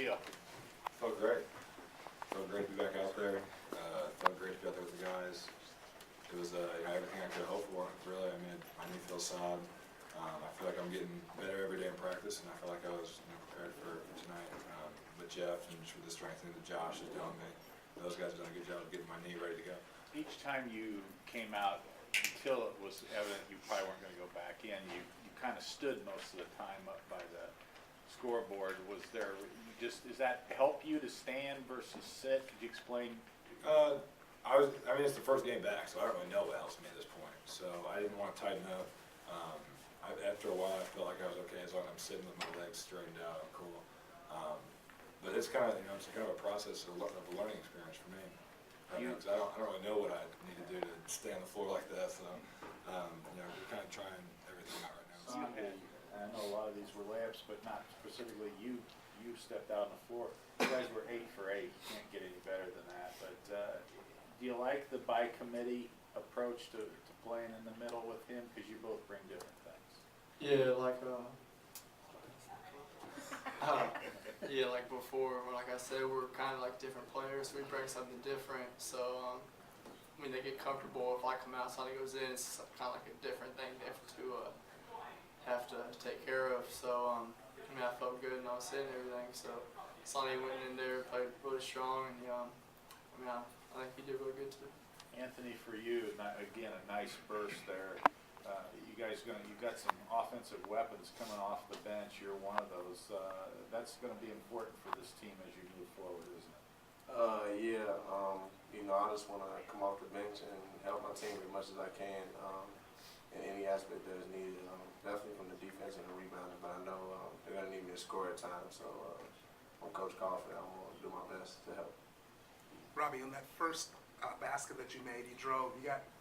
feel? Felt great. Felt great to be back out there. Felt great to be out there with the guys. It was everything I could hope for, really. I mean, my knee feels solid. I feel like I'm getting better every day in practice, and I feel like I was prepared for tonight. With Jeff and with the strengthening that Josh is doing, those guys have done a good job of getting my knee ready to go. Each time you came out, until it was evident you probably weren't going to go back in, you kind of stood most of the time up by the scoreboard. Was there does that help you to stand versus sit? Could you explain? I mean, it's the first game back, so I don't really know what helps me at this point. So I didn't want to tighten up. After a while, I felt like I was okay as long as I'm sitting with my legs straightened out. I'm cool. But it's kind of it's kind of a process of a learning experience for me. I don't really know what I need to do to stay on the floor like that. So we're kind of trying everything out right now. I know a lot of these were layups, but not specifically you. You stepped out on the floor. You guys were 8 for 8. You can't get any better than that. But do you like the by committee approach to playing in the middle with him, because you both bring different things? Yeah, like like before, like I said, we're kind of like different players. We bring something different, so I mean, they get comfortable if I come out, something goes in. It's kind of like a different thing they have to take care of. So I mean, I felt good and I was sitting and everything. So Sonny went in there, played really strong, and I think he did really good too. Anthony, for you, again, a nice burst there. You guys you got some offensive weapons coming off the bench. You're one of those. That's going to be important for this team as you move forward, isn't it? I just want to come off the bench and help my team as much as I can in any aspect that is needed. Definitely from the defense and the rebounding, but I know they're going to need me to score at times. So when Coach calls for that, I'm going to do my best to help. Robbie, on that first basket that you made, you drove,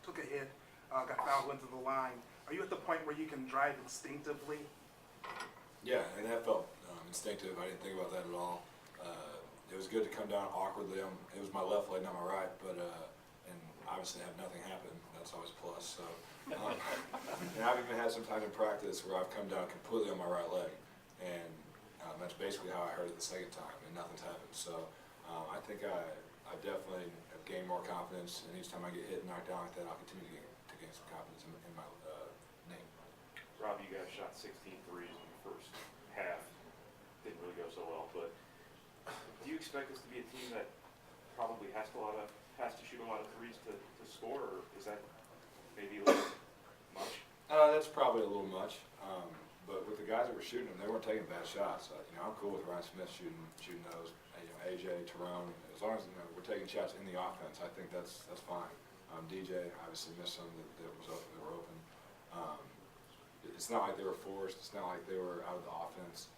took a hit, got fouled, went to the line. Are you at the point where you can drive instinctively? Yeah, and that felt instinctive. I didn't think about that at all. It was good to come down awkwardly. It was my left leg, not my right, but and obviously have nothing happen. That's always a plus. So, and I've even had some time in practice where I've come down completely on my right leg, and that's basically how I heard it the second time, and nothing's happened. So, I think I definitely have gained more confidence, and each time I get hit and knocked down like that, I'll continue to gain some confidence in my name. Rob, you guys shot 16 threes in the first half. Didn't really go so well, but do you expect this to be a team that probably has to shoot a lot of threes to score, or is that maybe a little much? That's probably a little much. But with the guys that were shooting them, they weren't taking bad shots. I'm cool with Ryan Smith shooting those. AJ, Tyrone, as long as we're taking shots in the offense, I think that's fine. DJ obviously missed some that were open. It's not like they were forced. It's not like they were out of the offense.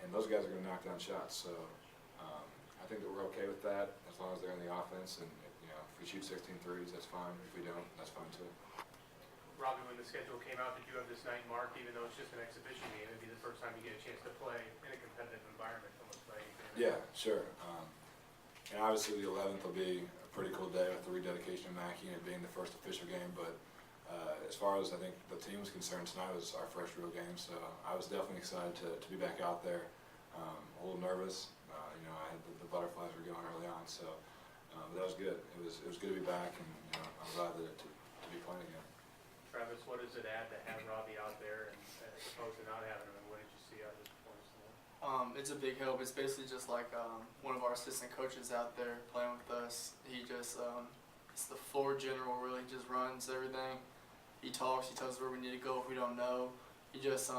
And those guys are going to knock down shots. So I think that we're okay with that as long as they're in the offense. And if we shoot 16 threes, that's fine. If we don't, that's fine too. Robbie, when the schedule came out, did you have this night marked, even though it's just an exhibition game? It'd be the first time you get a chance to play in a competitive environment, almost by anything. Yeah, sure. And obviously the 11th will be a pretty cool day with the rededication of Mackey and it being the first official game. But as far as I think the team was concerned, tonight was our first real game. So I was definitely excited to be back out there. A little nervous. I had the butterflies were going early on. So but that was good. It was good to be back, and I'm glad to be playing again. Travis, what does it add to have Robbie out there and as opposed to not having him? And what did you see out of his performance tonight? It's a big help. It's basically just like one of our assistant coaches out there playing with us. He just, it's the floor general, really just runs everything. He talks, he tells us where we need to go if we don't know. He just,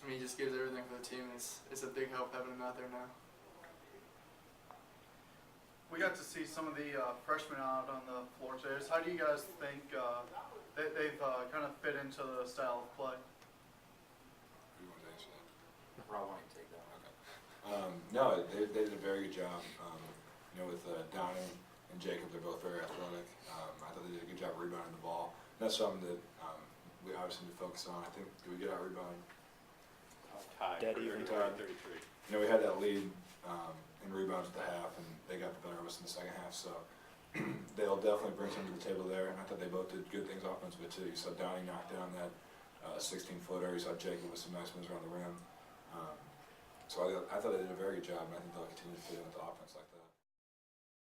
he just gives everything for the team. It's a big help having him out there now. We got to see some of the freshmen out on the floor today. How do you guys think they've kind of fit into the style of play? Who wants to answer that? Rob, why don't you take that? Okay. No, they did a very good job. With Donnie and Jacob, they're both very athletic. I thought they did a good job rebounding the ball. That's something that we obviously need to focus on. I think, did we get our rebounding? Tied. 33. We had that lead in rebounds at the half, and they got the better of us in the second half. So they'll definitely bring something to the table there. And I thought they both did good things offensively too. You saw Donnie knock down that 16-footer. You saw Jacob with some nice moves around the rim. So I thought they did a very good job, and I think they'll continue to fit in with the offense like that.